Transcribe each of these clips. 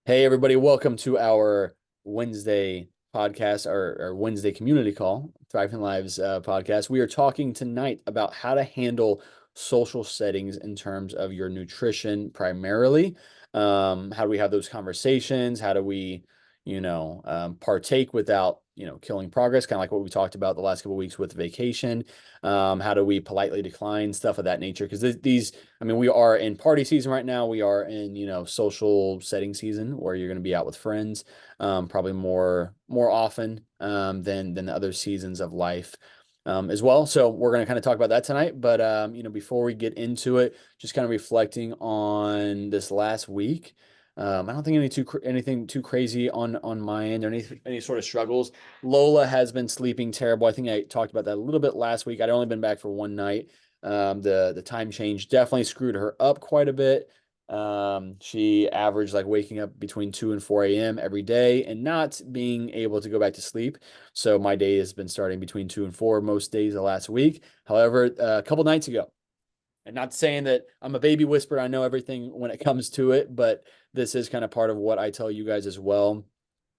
Hey, everybody, welcome to our Wednesday podcast, our Wednesday community call, Thriving Lives podcast. We are talking tonight about how to handle social settings in terms of your nutrition primarily. How do we have those conversations? How do we, partake without, killing progress, kind of like what we talked about the last couple of weeks with vacation. How do we politely decline, stuff of that nature? Because we are in party season right now. We are in, social setting season where you're going to be out with friends, probably more often than the other seasons of life. As well. So we're going to kind of talk about that tonight. But before we get into it, just kind of reflecting on this last week. I don't think anything too crazy on my end or any sort of struggles. Lola has been sleeping terrible. I think I talked about that a little bit last week. I'd only been back for one night. The time change definitely screwed her up quite a bit. She averaged like waking up between 2 and 4 a.m. every day and not being able to go back to sleep. So my day has been starting between 2 and 4 most days of last week. However, a couple nights ago, and not saying that I'm a baby whisperer, I know everything when it comes to it, but this is kind of part of what I tell you guys as well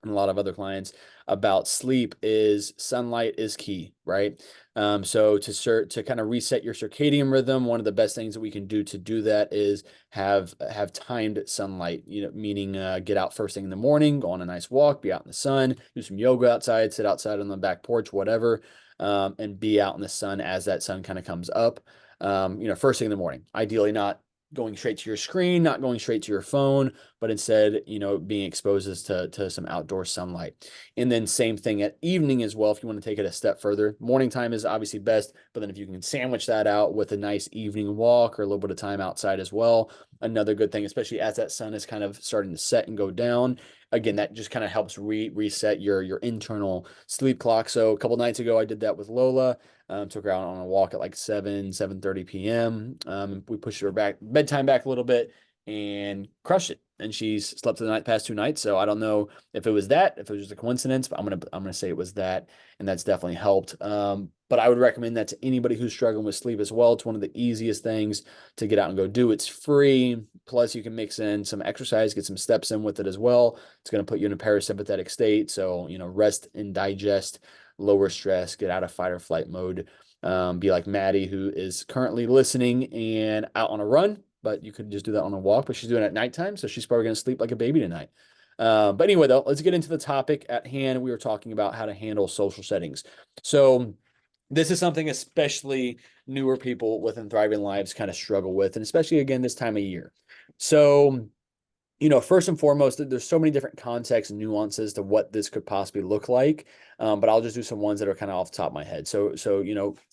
and a lot of other clients about sleep is sunlight is key, right? So to kind of reset your circadian rhythm, one of the best things that we can do to do that is have timed sunlight, meaning get out first thing in the morning, go on a nice walk, be out in the sun, do some yoga outside, sit outside on the back porch, whatever, and be out in the sun as that sun kind of comes up. First thing in the morning, ideally not going straight to your screen, not going straight to your phone, but instead, being exposed to some outdoor sunlight. And then same thing at evening as well, if you want to take it a step further. Morning time is obviously best, but then if you can sandwich that out with a nice evening walk or a little bit of time outside as well, another good thing, especially as that sun is kind of starting to set and go down. Again, that just kind of helps reset your internal sleep clock. So a couple nights ago, I did that with Lola. Took her out on a walk at like 7:30 p.m. We pushed her bedtime back a little bit and crushed it. And she's slept the past 2 nights. So I don't know if it was if it was just a coincidence, but I'm gonna say it was that, and that's definitely helped. But I would recommend that to anybody who's struggling with sleep as well. It's one of the easiest things to get out and go do. It's free. Plus, you can mix in some exercise, get some steps in with it as well. It's going to put you in a parasympathetic state. So, rest and digest, lower stress, get out of fight or flight mode. Be like Maddie, who is currently listening and out on a run, but you could just do that on a walk. But she's doing it at nighttime, so she's probably going to sleep like a baby tonight. But anyway, though, let's get into the topic at hand. We were talking about how to handle social settings. So, this is something especially newer people within Thriving Lives kind of struggle with, and especially again this time of year. So, first and foremost, there's so many different contexts and nuances to what this could possibly look like. But I'll just do some ones that are kind of off the top of my head. So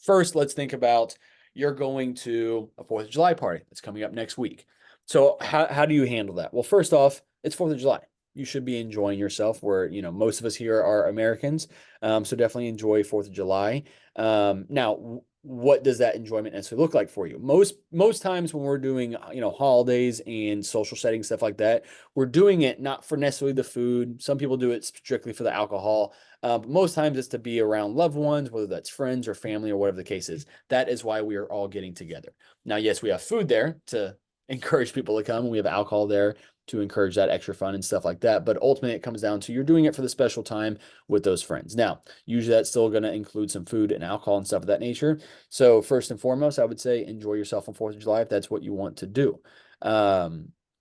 first, let's think about you're going to a 4th of July party that's coming up next week. So how do you handle that? Well, first off, it's 4th of July. You should be enjoying yourself. Where most of us here are Americans, so definitely enjoy 4th of July. Now, what does that enjoyment necessarily look like for you? Most times when we're doing holidays and social settings, stuff like that, we're doing it not for necessarily the food. Some people do it strictly for the alcohol, but most times it's to be around loved ones, whether that's friends or family or whatever the case is. That is why we are all getting together. Now, yes, we have food there to encourage people to come, and we have alcohol there to encourage that extra fun and stuff like that. But ultimately, it comes down to you're doing it for the special time with those friends. Now, usually that's still going to include some food and alcohol and stuff of that nature. So first and foremost, I would say enjoy yourself on 4th of July if that's what you want to do.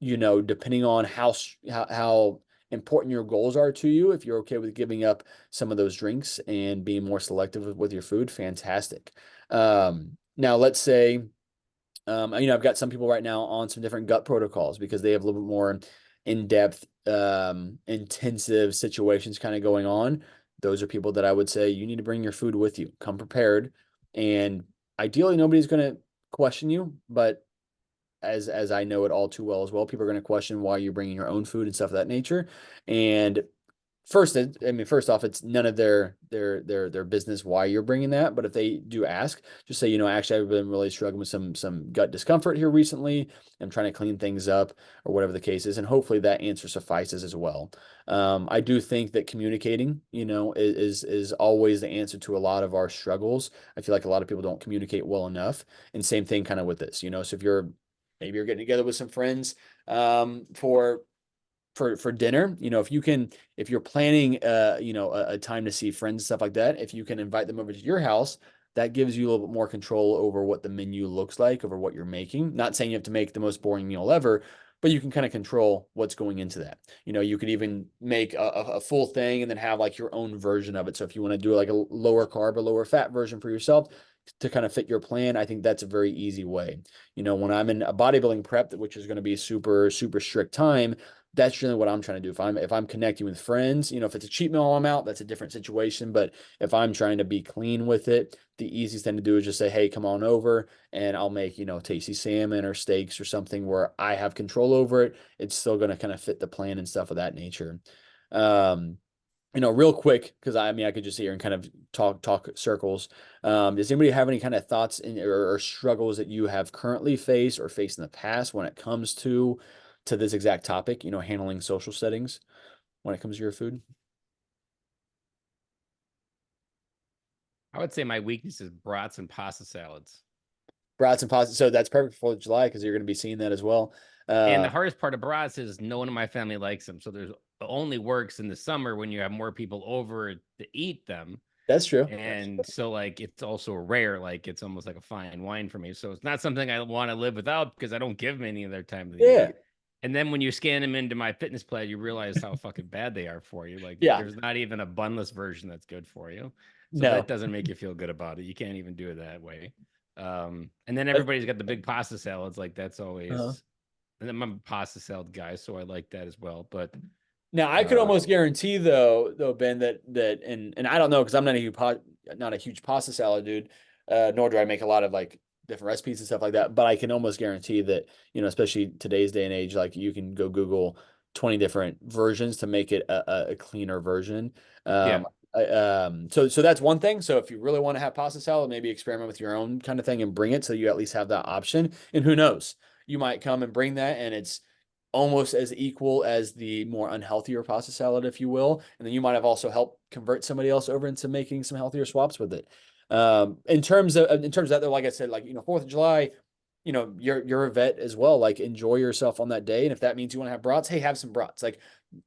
Depending on how important your goals are to you, if you're okay with giving up some of those drinks and being more selective with your food, fantastic. Now let's say I've got some people right now on some different gut protocols because they have a little bit more in-depth, intensive situations kind of going on. Those are people that I would say you need to bring your food with you. Come prepared. And ideally, nobody's going to question you, but as I know it all too well as well, people are going to question why you're bringing your own food and stuff of that nature. And first off, it's none of their business why you're bringing that. But if they do ask, just say, actually, I've been really struggling with some gut discomfort here recently. I'm trying to clean things up or whatever the case is, and hopefully that answer suffices as well. I do think that communicating, is always the answer to a lot of our struggles. I feel like a lot of people don't communicate well enough, and same thing kind of with this. So if maybe you're getting together with some friends for for dinner, if you're planning a time to see friends, stuff like that, if you can invite them over to your house, that gives you a little bit more control over what the menu looks like, over what you're making. Not saying you have to make the most boring meal ever, but you can kind of control what's going into that. You could even make a full thing and then have like your own version of it. So if you want to do like a lower carb or lower fat version for yourself to kind of fit your plan, I think that's a very easy way. When I'm in a bodybuilding prep, which is going to be super, super strict time, that's really what I'm trying to do. If I'm connecting with friends, if it's a cheat meal while I'm out, that's a different situation. But if I'm trying to be clean with it, the easiest thing to do is just say, hey, come on over and I'll make, tasty salmon or steaks or something where I have control over it. It's still going to kind of fit the plan and stuff of that nature. Um, real quick, because I could just sit here and kind of talk circles. Does anybody have any kind of thoughts or struggles that you have currently faced or faced in the past when it comes to this exact topic, handling social settings when it comes to your food? I would say my weakness is brats and pasta salads. Brats and pasta. So that's perfect for July because you're going to be seeing that as well. And Uh, the hardest part of brats is no one in my family likes them. So there's it only works in the summer when you have more people over to eat them. that's true. And so like it's also rare, like it's almost like a fine wine for me. So it's not something I want to live without because I don't give them any other time of the Yeah. year. And then when you scan them into my fitness plan, you realize how fucking bad they are for you. Like Yeah. there's not even a bunless version that's good for you. So No. that doesn't make you feel good about it. You can't even do it that way. And then That- everybody's got the big pasta salads. Like that's uh-huh. always, and then I'm a pasta salad guy, so I like that as well. But Now I could uh, almost guarantee though Ben that and I don't know because I'm not a huge pasta salad dude, nor do I make a lot of like different recipes and stuff like that. But I can almost guarantee that especially today's day and age, like you can go Google 20 different versions to make it a cleaner version. yeah, Um, so that's one thing. So if you really want to have pasta salad, maybe experiment with your own kind of thing and bring it so you at least have that option. And who knows, you might come and bring that and it's almost as equal as the more unhealthier pasta salad, if you will. And then you might have also helped convert somebody else over into making some healthier swaps with it. In terms of that, though, like I said, like 4th of July, you're a vet as well. Like enjoy yourself on that day. And if that means you want to have brats, hey, have some brats. Like,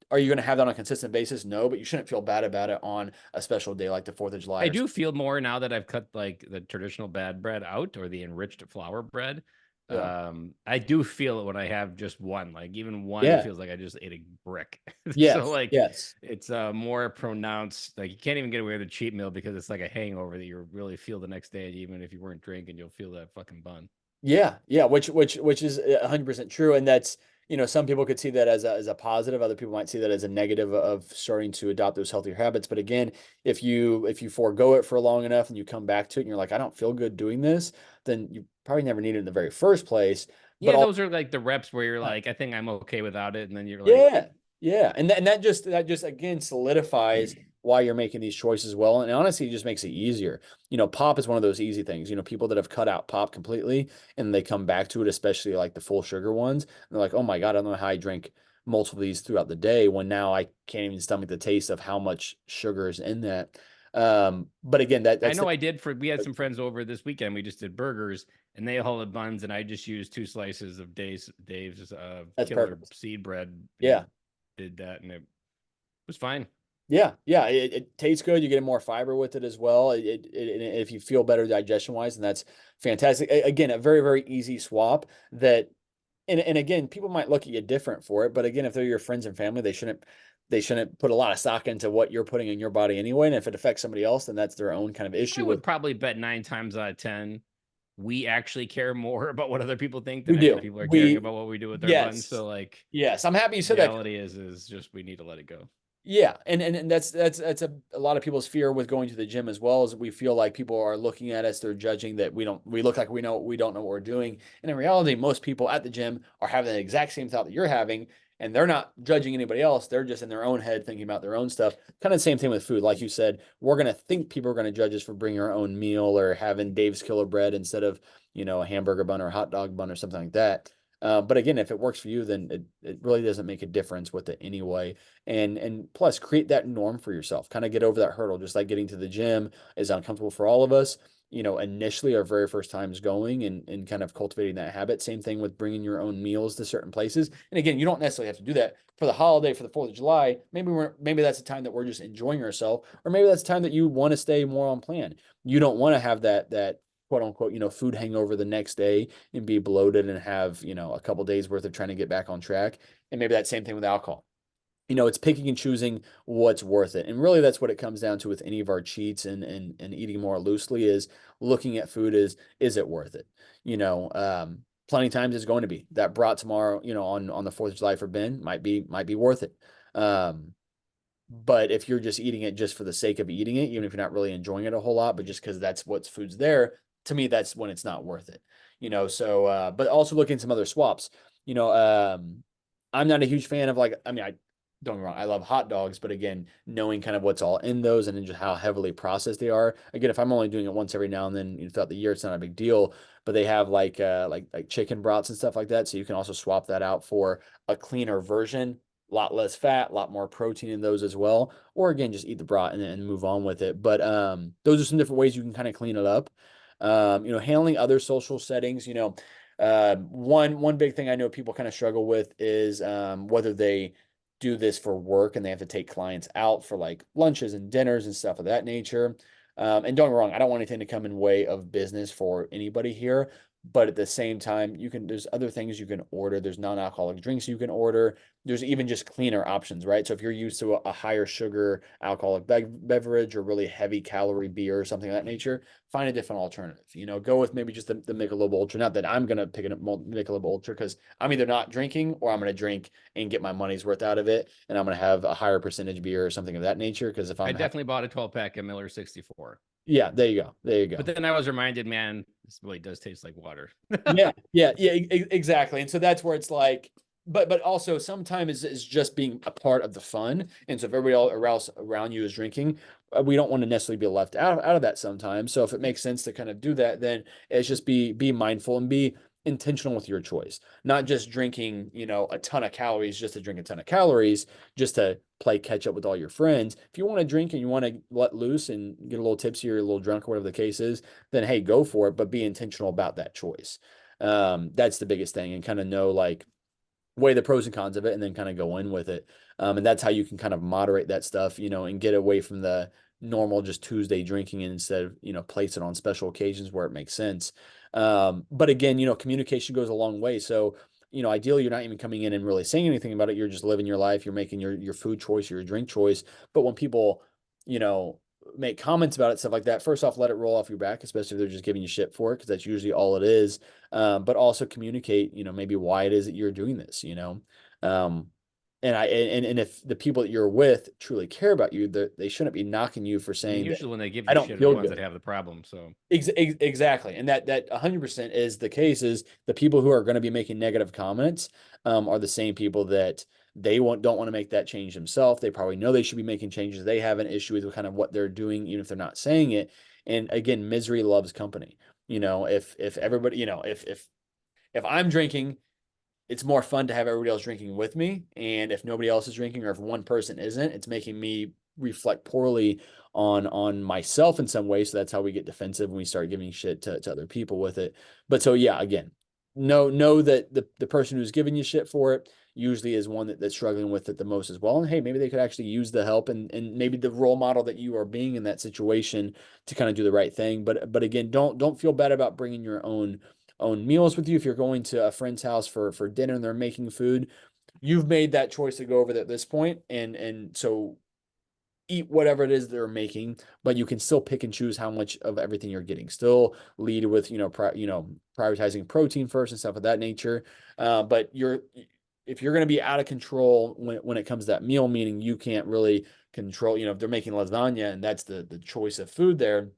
are you going to have that on a consistent basis? No, but you shouldn't feel bad about it on a special day like the 4th of July I or do something. feel more now that I've cut like the traditional bad bread out or the enriched flour bread. Yeah. I do feel it when I have just one. Like even one Yeah. feels like I just ate a brick. So Yes. like Yes. it's more pronounced. Like you can't even get away with a cheat meal because it's like a hangover that you really feel the next day. Even if you weren't drinking, you'll feel that fucking bun. Yeah, yeah, which is 100% true, and that's some people could see that as a positive, other people might see that as a negative of starting to adopt those healthier habits. But again, if you forego it for long enough and you come back to it and you're like, I don't feel good doing this, then you probably never needed it in the very first place. But Yeah, all those are like the reps where you're like, I think I'm okay without it, and then you're like, yeah, yeah, and that just again solidifies why you're making these choices well, and honestly, it just makes it easier. Pop is one of those easy things. People that have cut out pop completely and they come back to it, especially like the full sugar ones, and they're like, "Oh my God, I don't know how I drink multiple of these throughout the day when now I can't even stomach the taste of how much sugar is in that." But again, that I that's know I did for we had some friends over this weekend. We just did burgers and they all had buns, and I just used two slices of Dave's that's killer perfect. seed bread Yeah. and did that, and it was fine. Yeah, yeah, it tastes good. You get more fiber with it as well. And if you feel better digestion wise, and that's fantastic. Again, a very, very easy swap that, and again, people might look at you different for it, but again, if they're your friends and family, they shouldn't put a lot of stock into what you're putting in your body anyway. And if it affects somebody else, then that's their own kind of I issue with. would probably bet 9 times out of 10 we actually care more about what other people think than We I think do. people are caring We about what we do with their buns. yes, So like yes. I'm happy you said that. reality is just we need to let it go. Yeah, and that's a lot of people's fear with going to the gym as well, is we feel like people are looking at us, they're judging that we look like we don't know what we're doing. And in reality, most people at the gym are having the exact same thought that you're having, and they're not judging anybody else. They're just in their own head thinking about their own stuff. Kind of the same thing with food. Like you said, we're gonna think people are gonna judge us for bringing our own meal or having Dave's Killer Bread instead of, a hamburger bun or a hot dog bun or something like that. But again, if it works for you, then it really doesn't make a difference with it anyway. And plus create that norm for yourself. Kind of get over that hurdle. Just like getting to the gym is uncomfortable for all of us. initially our very first times going and kind of cultivating that habit. Same thing with bringing your own meals to certain places. And again, you don't necessarily have to do that for the holiday, for the 4th of July. Maybe that's a time that we're just enjoying ourselves, or maybe that's a time that you want to stay more on plan. You don't want to have that quote unquote, food hangover the next day and be bloated and have, a couple days worth of trying to get back on track. And maybe that same thing with alcohol. It's picking and choosing what's worth it. And really that's what it comes down to with any of our cheats and eating more loosely is looking at food is it worth it? Plenty of times it's going to be. That brat tomorrow, on the 4th of July for Ben might be worth it. Um, but if you're just eating it just for the sake of eating it, even if you're not really enjoying it a whole lot, but just because that's what's food's there, to me, that's when it's not worth it. So but also looking at some other swaps. You know, I'm not a huge fan of I don't get me wrong, I love hot dogs, but again, knowing kind of what's all in those and then just how heavily processed they are. Again, if I'm only doing it once every now and then throughout the year, it's not a big deal. But they have like chicken brats and stuff like that, so you can also swap that out for a cleaner version, a lot less fat, a lot more protein in those as well. Or again, just eat the brat and move on with it. But those are some different ways you can kind of clean it up. Handling other social settings, one big thing I know people kind of struggle with is whether they do this for work and they have to take clients out for like lunches and dinners and stuff of that nature. And don't get me wrong, I don't want anything to come in way of business for anybody here. But at the same time, there's other things you can order. There's non-alcoholic drinks you can order. There's even just cleaner options, right? So if you're used to a higher sugar alcoholic beverage or really heavy calorie beer or something of that nature, find a different alternative. Go with maybe just the Michelob Ultra. Not that I'm gonna pick a Michelob Ultra because I'm either not drinking or I'm gonna drink and get my money's worth out of it, and I'm gonna have a higher percentage beer or something of that nature. Because if I I'm definitely bought a 12 pack of Miller 64. yeah, there you go, there you But go. then I was reminded, man, this really does taste like water. Yeah, exactly. And so that's where it's like, but also sometimes it's just being a part of the fun. And so if everybody else around you is drinking, we don't want to necessarily be left out of that sometimes. So if it makes sense to kind of do that, then it's just be mindful and be intentional with your choice. Not just drinking, a ton of calories just to drink a ton of calories, just to play catch up with all your friends. If you want to drink and you want to let loose and get a little tipsy or a little drunk or whatever the case is, then hey, go for it, but be intentional about that choice. That's the biggest thing, and kind of know like weigh the pros and cons of it and then kind of go in with it. And that's how you can kind of moderate that stuff, and get away from the normal just Tuesday drinking and instead of, place it on special occasions where it makes sense. But again, communication goes a long way. So, ideally you're not even coming in and really saying anything about it. You're just living your life. You're making your food choice, your drink choice. But when people, you know, make comments about it, stuff like that, first off, let it roll off your back, especially if they're just giving you shit for it, because that's usually all it is. But also communicate, maybe why it is that you're doing this. Um, and if the people that you're with truly care about you, they shouldn't be knocking you for And saying that usually when they give I you don't shit are the feel ones that good. have the problem. So Exactly. And that 100% is the case is the people who are going to be making negative comments are the same people that don't want to make that change themselves. They probably know they should be making changes. They have an issue with kind of what they're doing, even if they're not saying it. And again, misery loves company. If everybody, if I'm drinking, it's more fun to have everybody else drinking with me. And if nobody else is drinking, or if one person isn't, it's making me reflect poorly on myself in some way. So that's how we get defensive when we start giving shit to other people with it. But so yeah, again, know that the person who's giving you shit for it usually is one that's struggling with it the most as well. And hey, maybe they could actually use the help and maybe the role model that you are being in that situation to kind of do the right thing. But again, don't feel bad about bringing your own meals with you. If you're going to a friend's house for dinner and they're making food, you've made that choice to go over there at this point, and so eat whatever it is they're making, but you can still pick and choose how much of everything you're getting. Still lead with prioritizing protein first and stuff of that nature. But if you're going to be out of control when it comes to that meal, meaning you can't really control, if they're making lasagna and that's the choice of food there,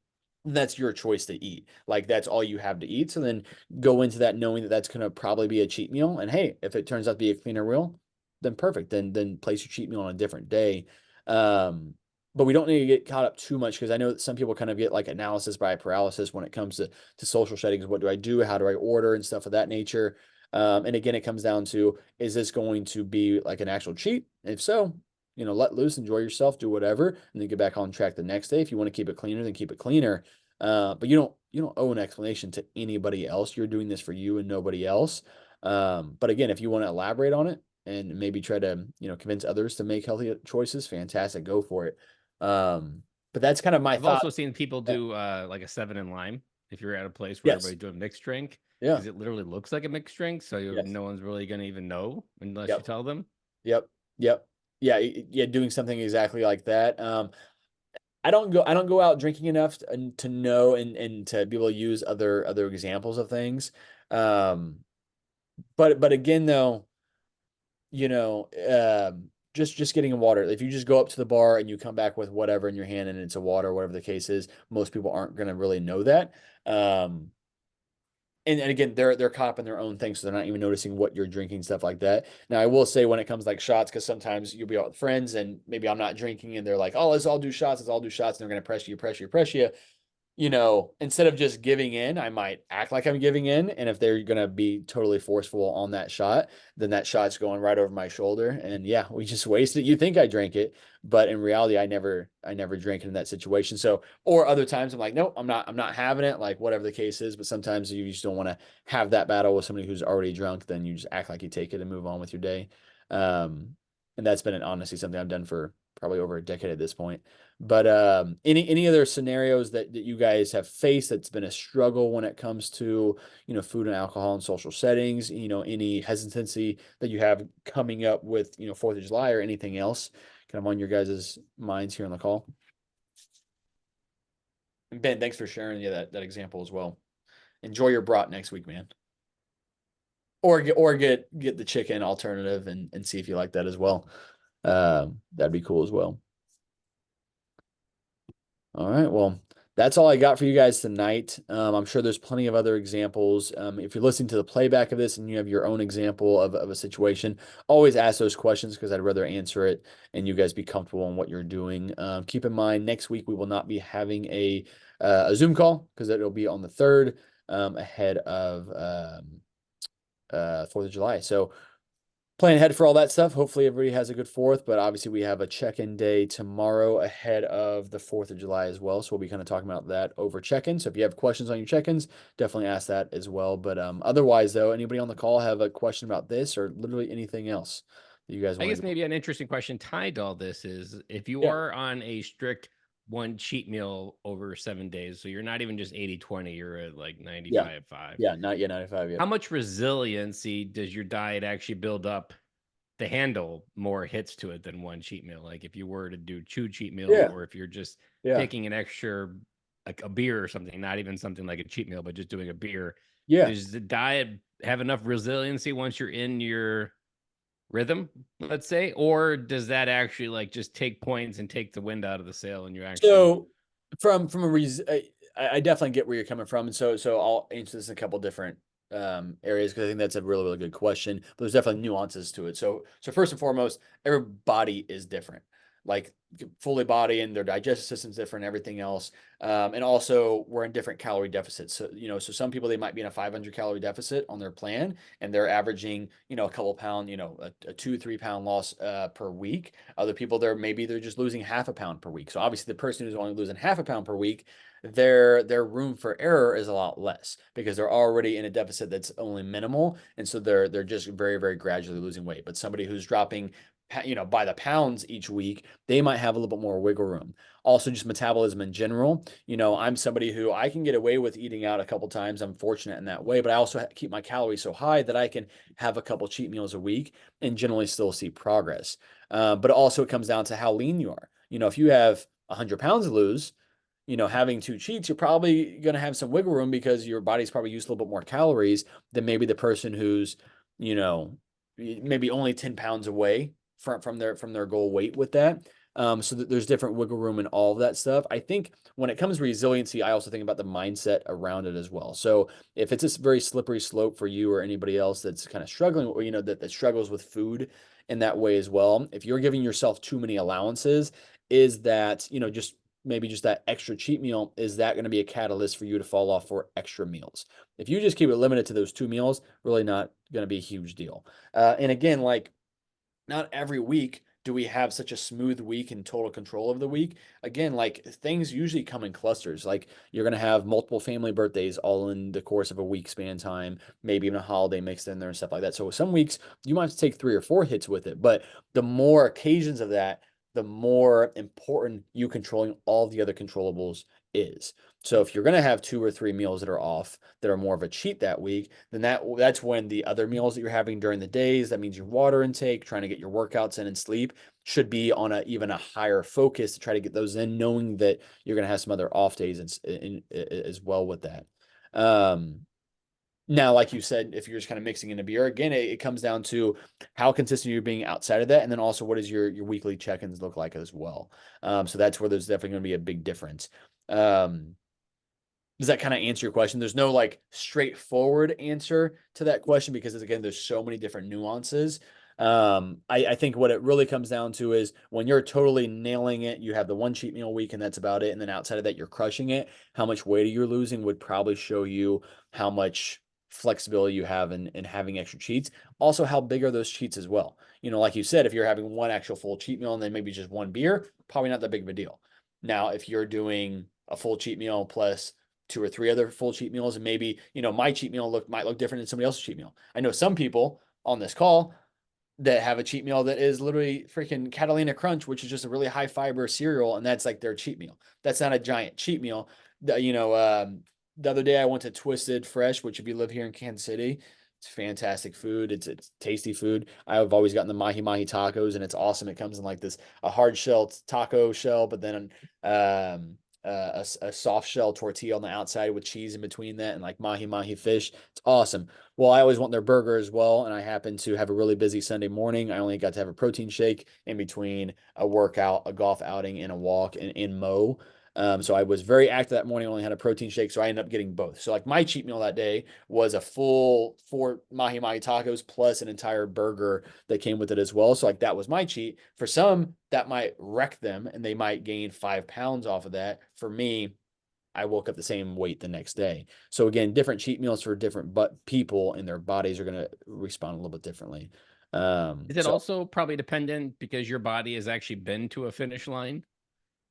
that's your choice to eat. Like that's all you have to eat. So then go into that knowing that that's going to probably be a cheat meal. And hey, if it turns out to be a cleaner meal, then perfect. Then place your cheat meal on a different day. Um, but we don't need to get caught up too much because I know that some people kind of get like analysis by paralysis when it comes to social settings. What do I do? How do I order and stuff of that nature? And again, it comes down to, is this going to be like an actual cheat? If so, let loose, enjoy yourself, do whatever, and then get back on track the next day. If you want to keep it cleaner, then keep it cleaner. But you don't you don't owe an explanation to anybody else. You're doing this for you and nobody else. But again, if you want to elaborate on it and maybe try to, convince others to make healthy choices, fantastic, go for it. But that's kind of my I've thought. also seen people Yeah. do like a seven in lime if you're at a place where Yes. everybody's doing mixed drink Yeah. because it literally looks like a mixed drink, so Yes. no one's really gonna even know unless you Yep. tell them. Yep. Yep. Yeah. Yeah. Doing something exactly like that. I don't go out drinking enough to know and to be able to use other examples of things. Um, but again though, just getting a water. If you just go up to the bar and you come back with whatever in your hand and it's a water, whatever the case is, most people aren't going to really know that. Um, and again, they're caught up in their own thing, so they're not even noticing what you're drinking, stuff like that. Now, I will say when it comes like shots, because sometimes you'll be out with friends and maybe I'm not drinking, and they're like, "Oh, let's all do shots, let's all do shots," and they're gonna press you. Instead of just giving in, I might act like I'm giving in. And if they're going to be totally forceful on that shot, then that shot's going right over my shoulder. And yeah, we just wasted it. You think I drank it, but in reality, I never drank it in that situation. So, or other times I'm like, nope, I'm not having it, like whatever the case is. But sometimes you just don't want to have that battle with somebody who's already drunk. Then you just act like you take it and move on with your day. Um, and that's been honestly something I've done for probably over a decade at this point. But any other scenarios that you guys have faced that's been a struggle when it comes to, food and alcohol in social settings, any hesitancy that you have coming up with, 4th of July or anything else kind of on your guys' minds here on the call? And Ben, thanks for sharing that example as well. Enjoy your brat next week, man. Or get the chicken alternative and see if you like that as well. That'd be cool as well. All right. Well, that's all I got for you guys tonight. I'm sure there's plenty of other examples. If you're listening to the playback of this and you have your own example of a situation, always ask those questions because I'd rather answer it and you guys be comfortable in what you're doing. Keep in mind, next week we will not be having a Zoom call because it'll be on the 3rd ahead of 4th of July. So plan ahead for all that stuff. Hopefully everybody has a good 4th, but obviously we have a check-in day tomorrow ahead of the 4th of July as well. So we'll be kind of talking about that over check-in. So if you have questions on your check-ins, definitely ask that as well. But otherwise though, anybody on the call have a question about this or literally anything else that you guys I want guess to go? maybe an interesting question tied to all this is if you Yeah. are on a strict one cheat meal over 7 days, so you're not even just 80/20, you're at like Yeah. 95/5. Yeah. Not yet 95 yet. How much resiliency does your diet actually build up to handle more hits to it than one cheat meal? Like if you were to do two cheat meals, Yeah. or if you're just Yeah. taking an extra, like a beer or something, not even something like a cheat meal, but just doing a beer, Yeah. does the diet have enough resiliency once you're in your rhythm, let's say, or does that actually like just take points and take the wind out of the sail and you actually So from a reason, I definitely get where you're coming from, and so I'll answer this in a couple different areas because I think that's a really good question. But there's definitely nuances to it. So first and foremost, every body is different. Like fully body and their digestive system's different, everything else. And also we're in different calorie deficits. So some people they might be in a 500 calorie deficit on their plan, and they're averaging, a couple pound, a 2-3 pound loss per week. Other people they're just losing half a pound per week. So obviously the person who's only losing half a pound per week, their room for error is a lot less because they're already in a deficit that's only minimal, and so they're just very very gradually losing weight. But somebody who's dropping by the pounds each week, they might have a little bit more wiggle room. Also, just metabolism in general. I'm somebody who I can get away with eating out a couple times. I'm fortunate in that way, but I also keep my calories so high that I can have a couple cheat meals a week and generally still see progress. But also, it comes down to how lean you are. If you have 100 pounds to lose, having two cheats, you're probably going to have some wiggle room because your body's probably used a little bit more calories than maybe the person who's, you know, maybe only 10 pounds away from their goal weight with that. So that there's different wiggle room and all of that stuff. I think when it comes to resiliency, I also think about the mindset around it as well. So if it's a very slippery slope for you or anybody else that's kind of struggling, or that struggles with food in that way as well, if you're giving yourself too many allowances, is that just maybe just that extra cheat meal, is that going to be a catalyst for you to fall off for extra meals? If you just keep it limited to those two meals, really not going to be a huge deal. And again, like not every week do we have such a smooth week and total control of the week? Again, like things usually come in clusters. Like you're going to have multiple family birthdays all in the course of a week span time, maybe even a holiday mixed in there and stuff like that. So some weeks you might have to take 3 or 4 hits with it, but the more occasions of that, the more important you controlling all the other controllables is. So if you're going to have 2 or 3 meals that are off, that are more of a cheat that week, then that's when the other meals that you're having during the days, that means your water intake, trying to get your workouts in and sleep, should be on even a higher focus to try to get those in, knowing that you're going to have some other off days as well with that. Now, like you said, if you're just kind of mixing in a beer, again, it comes down to how consistent you're being outside of that, and then also what does your weekly check-ins look like as well. So that's where there's definitely going to be a big difference. Um, does that kind of answer your question? There's no like straightforward answer to that question because again, there's so many different nuances. I think what it really comes down to is when you're totally nailing it, you have the one cheat meal week and that's about it. And then outside of that, you're crushing it. How much weight you're losing would probably show you how much flexibility you have in having extra cheats. Also, how big are those cheats as well? Like you said, if you're having one actual full cheat meal and then maybe just one beer, probably not that big of a deal. Now, if you're doing a full cheat meal plus 2 or 3 other full cheat meals, and maybe my cheat meal might look different than somebody else's cheat meal. I know some people on this call that have a cheat meal that is literally freaking Catalina Crunch, which is just a really high fiber cereal, and that's like their cheat meal. That's not a giant cheat meal. The other day I went to Twisted Fresh, which if you live here in Kansas City, it's fantastic food. It's tasty food. I've always gotten the mahi mahi tacos, and it's awesome. It comes in like this a hard shell taco shell, but then a soft shell tortilla on the outside with cheese in between that, and like mahi mahi fish. It's awesome. Well, I always want their burger as well, and I happen to have a really busy Sunday morning. I only got to have a protein shake in between a workout, a golf outing, and a walk in Mo. So I was very active that morning, only had a protein shake, so I ended up getting both. So like my cheat meal that day was a full 4 mahi tacos plus an entire burger that came with it as well. So like that was my cheat. For some, that might wreck them and they might gain 5 pounds off of that. For me, I woke up the same weight the next day. So again, different cheat meals for different people and their bodies are going to respond a little bit differently. Is it So also probably dependent because your body has actually been to a finish line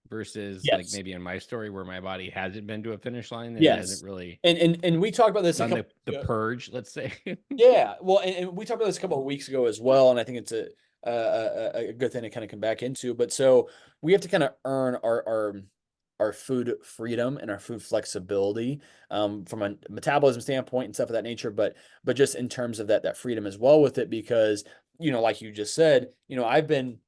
versus like yes, maybe in my story where my body hasn't been to a finish line and it hasn't yes. really And we talked about this a done couple the purge, let's say. Yeah, well, and we talked about this a couple of weeks ago as well, and I think it's a good thing to kind of come back into. But so we have to kind of earn our food freedom and our food flexibility from a metabolism standpoint and stuff of that nature. But just in terms of that freedom as well with it, because like you just said, I've been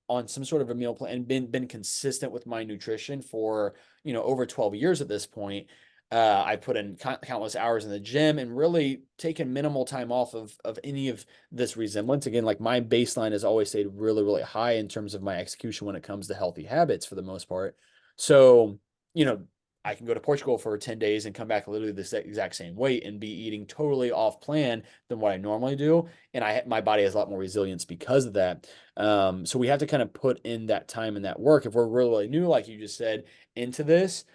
on some sort of a meal plan and been consistent with my nutrition for over 12 years at this point. I put in countless hours in the gym and really taken minimal time off of any of this resemblance. Again, like my baseline has always stayed really, really high in terms of my execution when it comes to healthy habits for the most part. So, you know, I can go to Portugal for 10 days and come back literally the exact same weight and be eating totally off plan than what I normally do. And my body has a lot more resilience because of that. So we have to kind of put in that time and that work. If we're really, really new, like you just said, into this,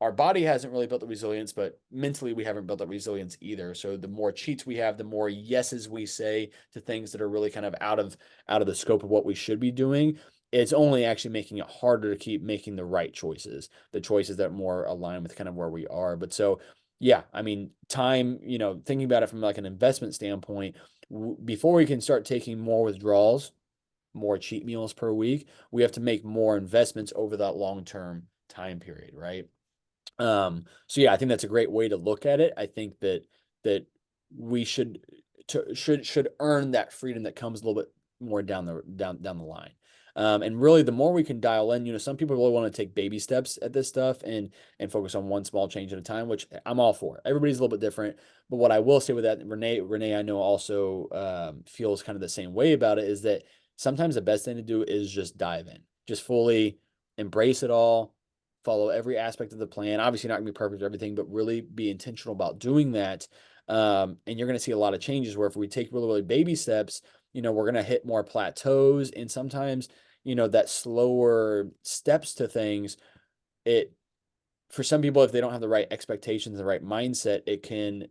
our body hasn't really built the resilience, but mentally we haven't built that resilience either. So the more cheats we have, the more yeses we say to things that are really kind of out of the scope of what we should be doing. It's only actually making it harder to keep making the right choices, the choices that more align with kind of where we are. But so, yeah, I mean, time, thinking about it from like an investment standpoint, before we can start taking more withdrawals, more cheat meals per week, we have to make more investments over that long-term time period, right? So yeah, I think that's a great way to look at it. I think that we should earn that freedom that comes a little bit more down the line. And really, the more we can dial in, some people really want to take baby steps at this stuff and focus on one small change at a time, which I'm all for. Everybody's a little bit different, but what I will say with that, Renee, I know also feels kind of the same way about it. Is that sometimes the best thing to do is just dive in, just fully embrace it all, follow every aspect of the plan. Obviously, not gonna be perfect at everything, but really be intentional about doing that. And you're gonna see a lot of changes where if we take really, really baby steps, we're gonna hit more plateaus. And sometimes, that slower steps to things, it for some people, if they don't have the right expectations, the right mindset, it can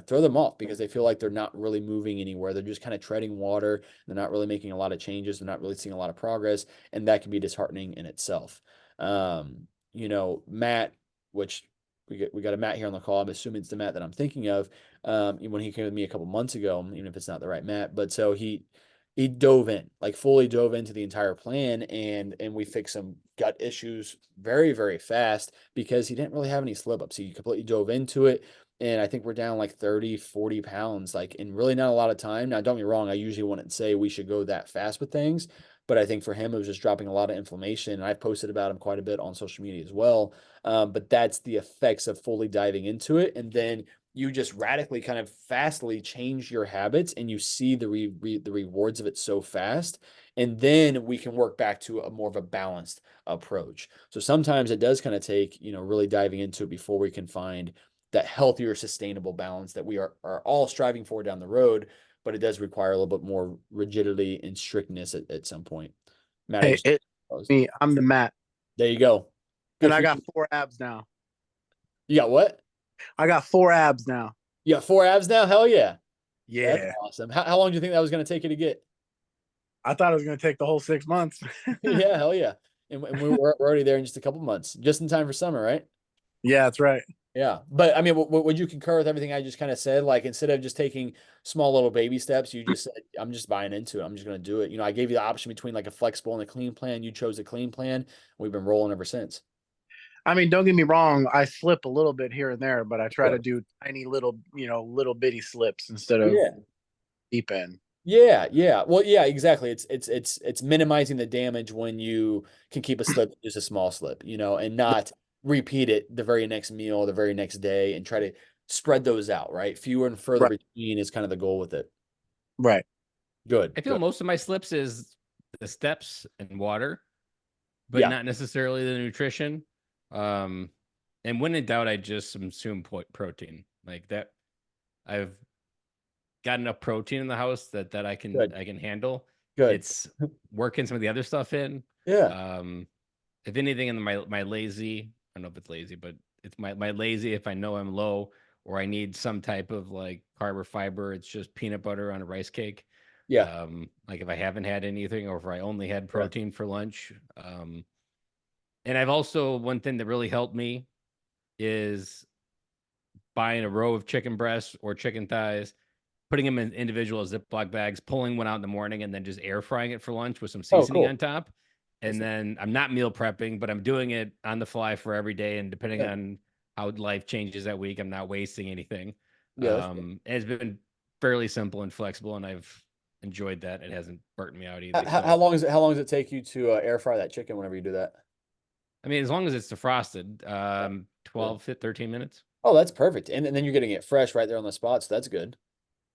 throw them off because they feel like they're not really moving anywhere. They're just kind of treading water. They're not really making a lot of changes. They're not really seeing a lot of progress, and that can be disheartening in itself. Matt, which we got a Matt here on the call. I'm assuming it's the Matt that I'm thinking of. When he came with me a couple months ago, even if it's not the right Matt, but so he dove in, like fully dove into the entire plan, and we fixed some gut issues very, very fast because he didn't really have any slip ups. He completely dove into it. And I think we're down like 30, 40 pounds, like in really not a lot of time. Now, don't get me wrong, I usually wouldn't say we should go that fast with things, but I think for him, it was just dropping a lot of inflammation. And I've posted about him quite a bit on social media as well. But that's the effects of fully diving into it. And then you just radically kind of fastly change your habits and you see the rewards of it so fast, and then we can work back to a more of a balanced approach. So sometimes it does kind of take really diving into it before we can find that healthier sustainable balance that we are all striving for down the road, but it does require a little bit more rigidity and strictness at some point. Matt, I Hey, just it's me. I'm the Matt, there you go. and Good I for got you. 4 abs now. You got what? I got 4 abs now. You got 4 abs now? Hell yeah. That's Yeah, awesome. How long do you think that was going to take you to get? I thought it was gonna take the whole 6 months. Yeah, hell yeah. And we're already there in just a couple months, just in time for summer, right? Yeah, that's right. Yeah. But I mean, would you concur with everything I just kind of said? Like, instead of just taking small little baby steps, you just said, I'm just buying into it. I'm just going to do it. I gave you the option between like a flexible and a clean plan. You chose a clean plan. We've been rolling ever since. I mean, don't get me wrong. I slip a little bit here and there, but I Of try to course. do tiny little, little bitty slips instead of Yeah. deep end. Yeah, yeah. Well, yeah, exactly. It's minimizing the damage when you can keep a slip just a small slip, and not repeat it the very next meal, the very next day, and try to spread those out, right? Fewer and further Right, between is kind of the goal with it. right, Good, I feel good. most of my slips is the steps and water, but Yeah. not necessarily the nutrition. Um, and when in doubt, I just consume protein like that. I've got enough protein in the house that Good, I can handle. good. It's working some of the other stuff in. Yeah, Um, if anything, in my lazy, I don't know if it's lazy, but it's my lazy. If I know I'm low or I need some type of like carb or fiber, it's just peanut butter on a rice cake. yeah, Like if I haven't had anything or if I only had yeah, protein for lunch. And I've also one thing that really helped me is buying a row of chicken breasts or chicken thighs, putting them in individual Ziploc bags, pulling one out in the morning, and then just air frying it for lunch with some Oh, seasoning cool. on top. That's And then I'm not meal prepping, but I'm doing it on the fly for every day. And depending good. on how life changes that week, I'm not wasting anything. Yeah, that's good. It's been fairly simple and flexible, and I've enjoyed that. It hasn't burnt me out How, either. how how So, long is it? How long does it take you to air fry that chicken whenever you do that? I mean, as long as it's defrosted, Yeah, good. 12, 13 minutes. Oh, that's perfect. And then you're getting it fresh right there on the spot, so that's good.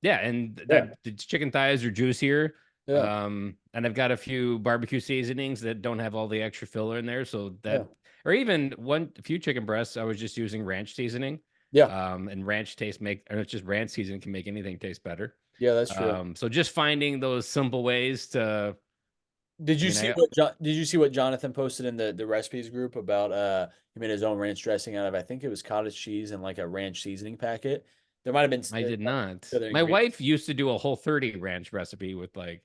Yeah, and Yeah, that the chicken thighs are juicier. yeah, And I've got a few barbecue seasonings that don't have all the extra filler in there, so yeah, that or even a few chicken breasts, I was just using ranch seasoning. yeah, And ranch taste make or it's just ranch seasoning can make anything taste better. yeah. That's true. So just finding those simple ways to, Did I you mean, see I what Jonathan posted in the recipes group about he made his own ranch dressing out of, I think it was cottage cheese and like a ranch seasoning packet. There might have been I did not. other My ingredients. wife used to do a whole 30 ranch recipe with like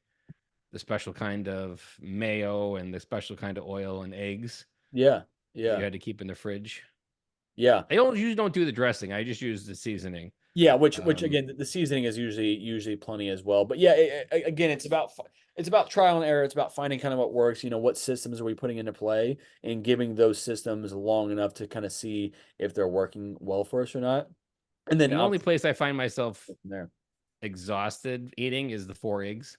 the special kind of mayo and the special kind of oil and eggs Yeah, that you yeah, had to keep in the fridge. yeah, I don't usually don't do the dressing. I just use the seasoning. yeah. Which Um, again, the seasoning is usually plenty as well. But yeah, again, it's about trial and error. It's about finding kind of what works. What systems are we putting into play and giving those systems long enough to kind of see if they're working well for us or not. And then and the only obviously place I find myself from there. exhausted eating is the four eggs.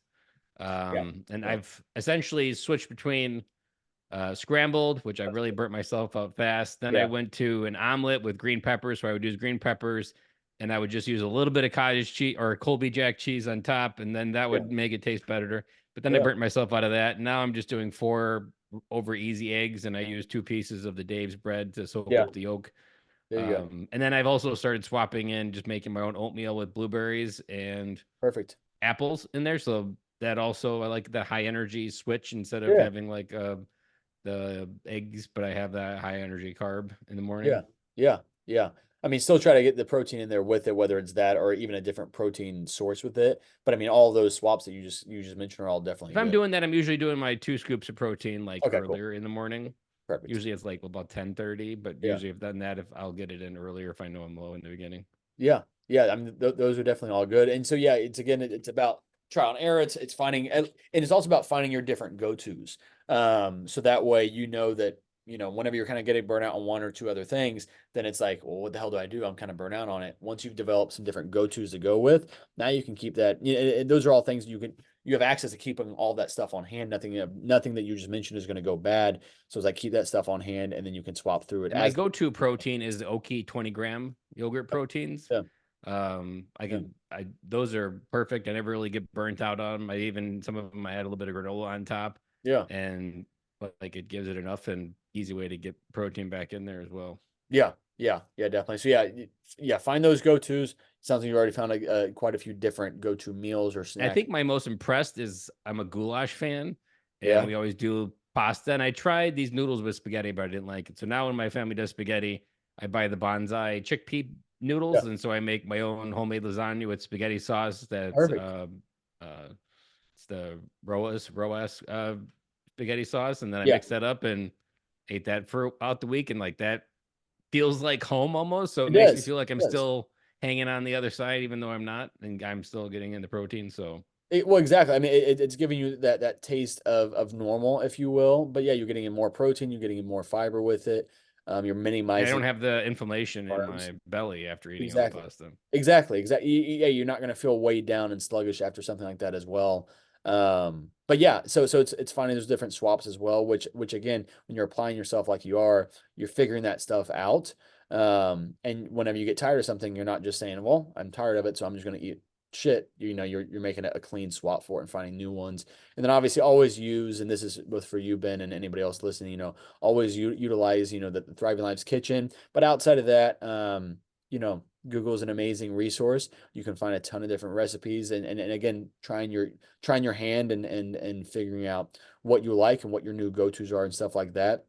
Yeah, And yeah, I've essentially switched between scrambled, which I really burnt myself out fast. Then I yeah, went to an omelet with green peppers, so I would use green peppers, and I would just use a little bit of cottage cheese or Colby Jack cheese on top, and then that yeah, would make it taste better. But then I yeah, burnt myself out of that. Now I'm just doing four over easy eggs, and I use 2 pieces of the Dave's bread to soak yeah. up the yolk. There you go. And then I've also started swapping in just making my own oatmeal with blueberries and Perfect. apples in there. So that also I like the high energy switch instead of Yeah, having like the eggs, but I have that high energy carb in the Yeah. morning. Yeah. Yeah. I mean, still try to get the protein in there with it, whether it's that or even a different protein source with it. But I mean, all those swaps that you just mentioned are all definitely If I'm good. doing that, I'm usually doing my 2 scoops of protein like Okay, cool. earlier in the morning. Perfect. Usually it's like about 10:30, but Yeah. usually I've done that if I'll get it in earlier if I know I'm low in the beginning. Yeah. Yeah. I mean, those are definitely all good. And so, yeah, it's again, it's about trial and error. It's finding, and it's also about finding your different go-tos. So that way, that, whenever you're kind of getting burnt out on one or two other things, then it's like, well, what the hell do I do? I'm kind of burnt out on it. Once you've developed some different go-tos to go with, now you can keep that. Those are all things you have access to keeping all that stuff on hand. Nothing that you just mentioned is going to go bad. So it's like keep that stuff on hand, and then you can swap through it And my as. go-to protein is the Oki 20-gram yogurt proteins. Yeah. I Yeah. can I those are perfect. I never really get burnt out on them. Some of them I add a little bit of granola on top, Yeah. and like it gives it enough and easy way to get protein back in there as well. Yeah, yeah, yeah, definitely. So yeah, find those go-tos. Sounds like you already found quite a few different go-to meals or I snacks. think my most impressed is I'm a goulash fan, and Yeah. we always do pasta. And I tried these noodles with spaghetti, but I didn't like it. So now when my family does spaghetti, I buy the bonsai chickpea Yeah. noodles, and so I make my own homemade lasagna with spaghetti sauce. Perfect. Uh, it's the Roas spaghetti sauce, and then I Yeah, mix that up and ate that for out the week, and like that feels like home almost. So it it makes me does. feel like I'm It does. still hanging on the other side, even though I'm not, and I'm still getting into protein. So Well, exactly. I mean, it's giving you that taste of normal, if you will. But yeah, you're getting in more protein, you're getting in more fiber with it. You're and I minimizing don't have the inflammation in carbs. my belly after eating all the Exactly. pasta. Exactly. Yeah, you're not going to feel weighed down and sluggish after something like that as well. But yeah, so it's finding those different swaps as well, which again, when you're applying yourself like you are, you're figuring that stuff out. And whenever you get tired of something, you're not just saying, "Well, I'm tired of it, so I'm just going to eat shit." You're making a clean swap for it and finding new ones. And then obviously always use, and this is both for you, Ben, and anybody else listening, always utilize, the Thriving Lives Kitchen. But outside of that, Google is an amazing resource. You can find a ton of different recipes and again, trying your hand and figuring out what you like and what your new go-tos are and stuff like that.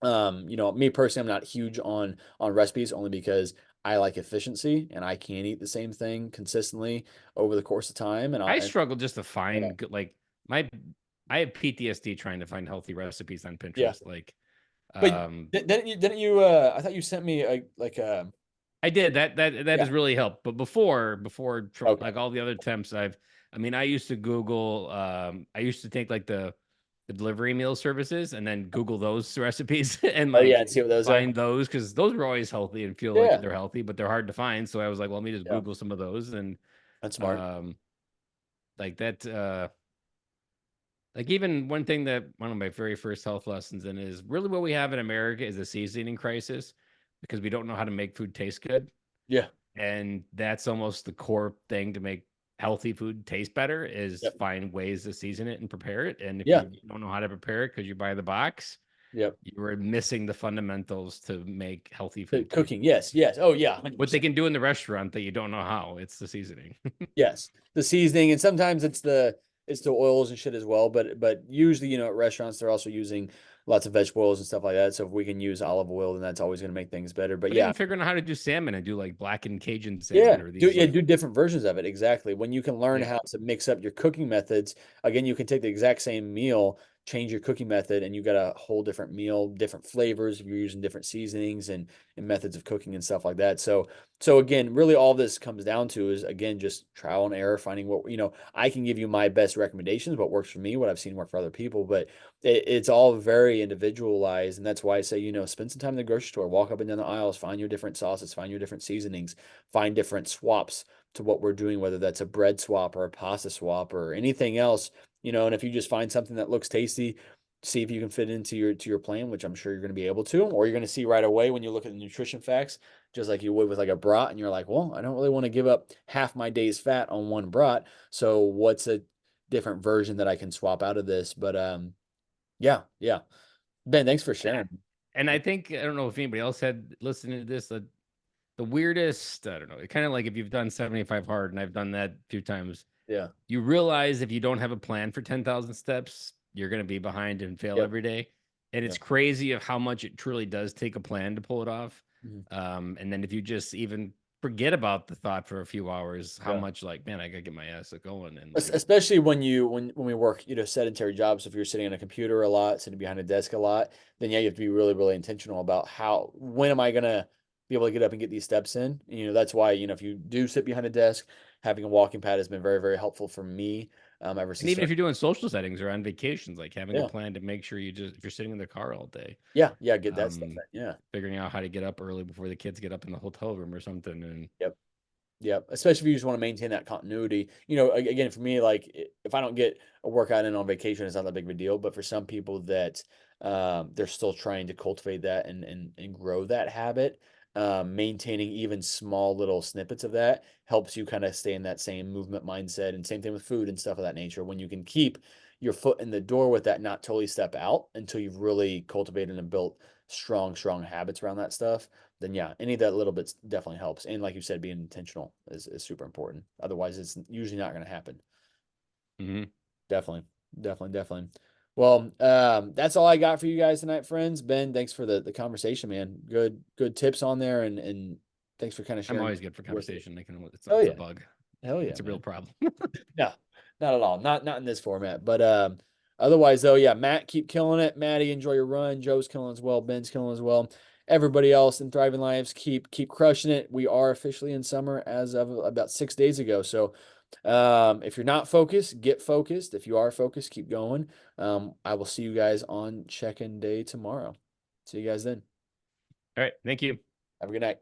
Me personally, I'm not huge on recipes only because I like efficiency and I can't eat the same thing consistently over the course of time. And I I struggle just to yeah, find like my I have PTSD trying to find healthy recipes on yeah. Pinterest. Like, But um, didn't you I thought you sent me I did that yeah. has really helped. But before Okay. like all the other attempts I mean, I used to Google, I used to take like the delivery meal services and then Google those recipes and Oh yeah, like and see what those are. find those because those were always healthy and feel like Yeah. they're healthy, but they're hard to find. So I was like, well, let me just Yeah. Google some of those and That's smart. um like that like even one thing that one of my very first health lessons in is really what we have in America is a seasoning crisis because we don't know how to make food taste good. Yeah. And that's almost the core thing to make healthy food taste better is Yep. find ways to season it and prepare it. And if Yeah. you don't know how to prepare it because you buy the box, Yep. you're missing the fundamentals to make healthy The food taste. cooking. Yes. Yes. Oh yeah. What they 100%. can do in the restaurant that you don't know how, it's the seasoning. Yes, the seasoning, and sometimes it's the oils and shit as well. But usually, at restaurants they're also using lots of vegetable oils and stuff like that. So if we can use olive oil, then that's always going to make things better. But But yeah, even figuring out how to do salmon and do like blackened Cajun yeah, salmon or do these yeah, like do different versions of it. Exactly. When you can learn yeah. how to mix up your cooking methods, again, you can take the exact same meal, change your cooking method, and you got a whole different meal, different flavors if you're using different seasonings and methods of cooking and stuff like that. So again, really all this comes down to is again just trial and error, finding I can give you my best recommendations, what works for me, what I've seen work for other people, but it's all very individualized, and that's why I say, spend some time in the grocery store, walk up and down the aisles, find your different sauces, find your different seasonings, find different swaps to what we're doing, whether that's a bread swap or a pasta swap or anything else, and if you just find something that looks tasty, see if you can fit into your plan, which I'm sure you're going to be able to, or you're going to see right away when you look at the nutrition facts, just like you would with like a brat, and you're like, well, I don't really want to give up half my day's fat on one brat, so what's a different version that I can swap out of this? But yeah, yeah. Ben, thanks for And sharing. I think I don't know if anybody else had listened to this. The weirdest, I don't know, kind of like if you've done 75 hard, and I've done that a few times, Yeah. you realize if you don't have a plan for 10,000 steps, you're going to be behind and fail Yep. every day. And it's crazy of how much it truly does take a plan to pull it off. Mhm. And then if you just even forget about the thought for a few hours, how Yeah. much like, man, I gotta get my ass going. And like, Especially when when we work, sedentary jobs. If you're sitting on a computer a lot, sitting behind a desk a lot, then yeah, you have to be really, really intentional about when am I gonna be able to get up and get these steps in. That's why, if you do sit behind a desk, having a walking pad has been very, very helpful for me. Ever and since even if you're doing social settings or on vacations, like having a yeah, plan to make sure you just, if you're sitting in the car all day, yeah, get that stuff um, in. Yeah. figuring out how to get up early before the kids get up in the hotel room or something. And Yep. Yeah, especially if you just want to maintain that continuity. Again, for me, like if I don't get a workout in on vacation, it's not that big of a deal. But for some people that they're still trying to cultivate that and grow that habit, maintaining even small little snippets of that helps you kind of stay in that same movement mindset. And same thing with food and stuff of that nature. When you can keep your foot in the door with that, not totally step out until you've really cultivated and built strong habits around that stuff, then yeah, any of that little bits definitely helps. And like you said, being intentional is super important. Otherwise, it's usually not going to happen. Mhm. Definitely, definitely. Well, that's all I got for you guys tonight, friends. Ben, thanks for the conversation, man. Good tips on there, and thanks for kind of I'm sharing always good for with it. conversation. It's Oh it's a yeah, bug. hell yeah, It's a real man. problem. No, not at all. Not in this format. But otherwise though, yeah, Matt, keep killing it. Maddie, enjoy your run. Joe's killing as well. Ben's killing as well. Everybody else in Thriving Lives, keep crushing it. We are officially in summer as of about 6 days ago. So if you're not focused, get focused. If you are focused, keep going. I will see you guys on check-in day tomorrow. See you guys then. All right. Thank you. Have a good night.